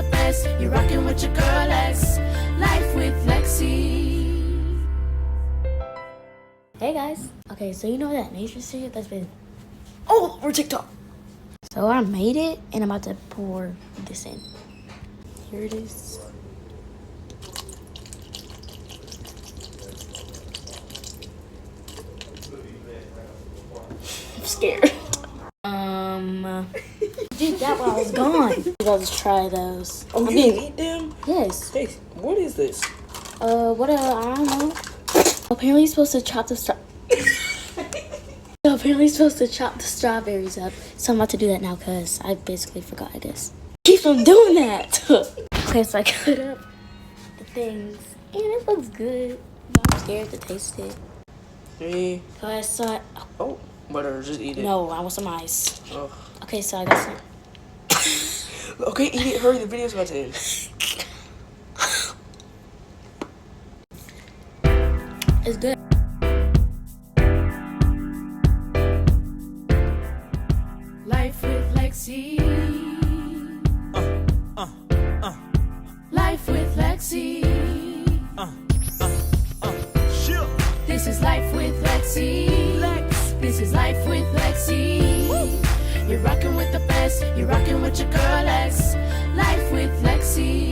the best. You're rocking with your girl Lex. Life with Lexi. Hey guys. Okay, so you know that nature secret that's been all over TikTok. So I made it and I'm about to pour this in. Here it is. I'm scared. Did that while I was gone. Let's try those. Oh, you can eat them? Yes. Hey, what is this? I don't know. Apparently, you're supposed to chop the strawberries up. So I'm about to do that now because I basically forgot, I guess. Keep on doing that. Okay, so I cut up the things and it looks good. But I'm scared to taste it. Hey. So I saw it. Oh, butter, just eat it. No, I want some ice. Oh. Okay, so I got some. Okay, eat it. Hurry, the video's about to end. It's good. Life with Lexi. Life with Lexi. This is life with Lexi. This is life with Lexi. You're rocking with the best. You're rocking with your girl Lex. Life with Lexi.